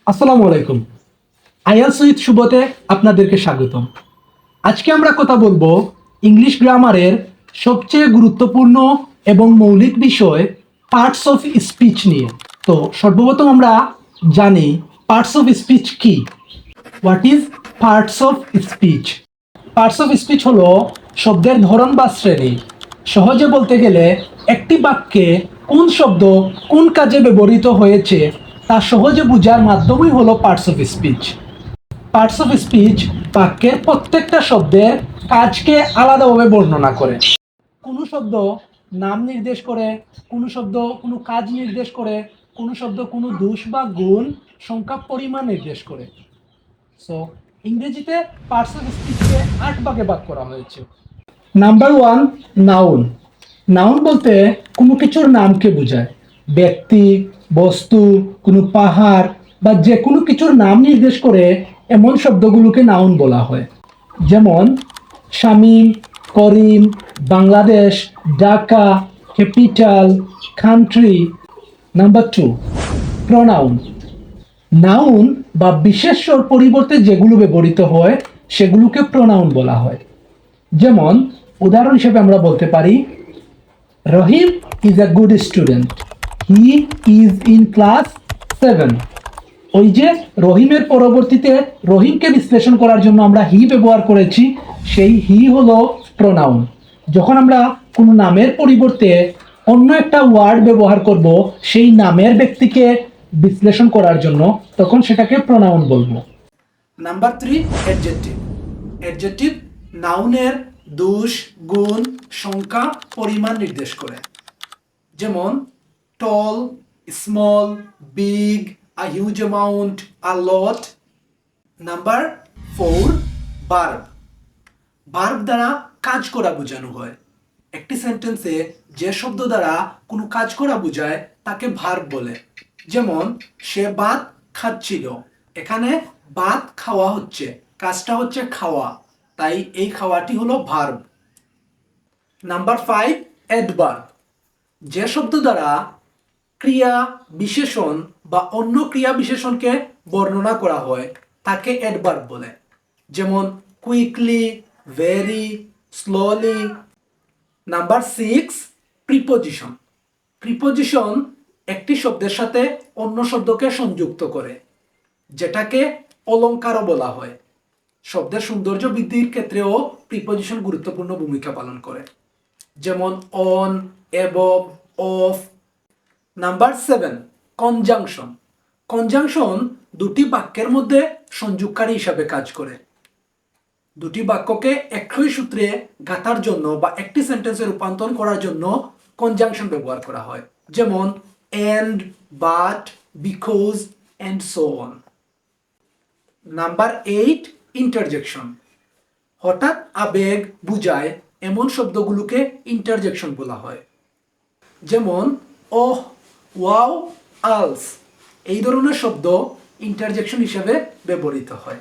আসসালামু আলাইকুম। IELTS with শুভতে আপনাদেরকে স্বাগতম। আজকে আমরা কথা বলবো ইংলিশ গ্রামারের সবচেয়ে গুরুত্বপূর্ণ এবং মৌলিক বিষয় পার্টস অফ স্পিচ নিয়ে। তো সর্বপ্রথম আমরা জানি পার্টস অফ স্পিচ কি। What is parts of speech? Parts of speech হলো শব্দের ধরন বা শ্রেণী। সহজে বলতে গেলে একটি বাক্যে কোন শব্দ কোন কাজে ব্যবহৃত হয়েছে তা সহজে বোঝার মাধ্যমই হলো parts of speech. Parts of speech বাক্যের প্রত্যেকটা শব্দের কাজকে আলাদাভাবে বর্ণনা করে। কোনো শব্দ নাম নির্দেশ করে, কোনো শব্দ কোনো কাজ নির্দেশ করে, কোনো শব্দ কোনো দোষ বা গুণ, সংখ্যা, পরিমাণ নির্দেশ করে। সো ইংরেজিতে পার্টস অফ স্পিচকে 8 ভাগে ভাগ করা হয়েছে। Number 1, noun. নাউন বলতে কোনো কিছুর নামকে বোঝায়। ব্যক্তি, বস্তু, কোনো পাহাড় বা যে কোনো কিছুর নাম নির্দেশ করে এমন শব্দগুলোকে নাউন বলা হয়। যেমন Shamim, Karim, Bangladesh, Dhaka, capital, country. Number 2, pronoun. Noun বা বিশেষ্যর পরিবর্তে যেগুলো ব্যবহৃত হয় সেগুলোকে প্রনাউন বলা হয়। যেমন উদাহরণ হিসেবে আমরা বলতে পারি Rahim is a good student, he is in class 7। ওই যে রহিমের পরবর্তীতে রহিমকে বিশ্লেষণ করার জন্য আমরা হি ব্যবহার করেছি, সেই হি হলো প্রনাউন। যখন আমরা কোনো নামের পরিবর্তে অন্য একটা ওয়ার্ড ব্যবহার করব সেই নামের ব্যক্তিকে বিশ্লেষণ করার জন্য, তখন সেটাকে প্রনাউন বলবো। Number 3, adjective. অ্যাডজেক্টিভ নাউনের দোষ, গুণ, সংখ্যা, পরিমাণ নির্দেশ করে। যেমন tall, small, big, a huge amount, a lot. Number 4, verb. Verb দ্বারা কাজ করা বোঝানো হয়। একটি সেন্টেন্সে যে শব্দ দ্বারা কোনো কাজ করা বোঝায় তাকে ভার্ব বলে। যেমন সে ভাত খাচ্ছিল, এখানে ভাত খাওয়া হচ্ছে, কাজটা হচ্ছে খাওয়া, তাই এই খাওয়াটি হলো ভার্ব। Number 5, adverb. যে শব্দ দ্বারা ক্রিয়া বিশেষণ বা অন্য ক্রিয়া বিশেষণকে বর্ণনা করা হয় তাকে অ্যাডভার্ব বলে। যেমন quickly, very, slowly. Number 6, preposition. Preposition একটি শব্দের সাথে অন্য শব্দকে সংযুক্ত করে, যেটাকে অলংকারও বলা হয়। শব্দের সৌন্দর্য বৃদ্ধির ক্ষেত্রেও প্রিপোজিশন গুরুত্বপূর্ণ ভূমিকা পালন করে। যেমন on, above, of. Number 7, conjunction. Conjunction দুটি বাক্যের মধ্যে সংযোগকারী হিসাবে কাজ করে। দুটি বাক্যকে একই সূত্রে গাঁথার জন্য বা একটি সেন্টেন্সে রূপান্তর করার জন্য কনজাংশন ব্যবহার করা হয়। যেমন and, but, because and so on. Number 8, interjection. হঠাৎ আবেগ বুঝায় এমন শব্দগুলোকে ইন্টারজেকশন বলা হয়। যেমন ওহ, ওয়াও, আলস। এই ধরনের শব্দ ইন্টারজেকশন হিসেবে ব্যবহৃত হয়।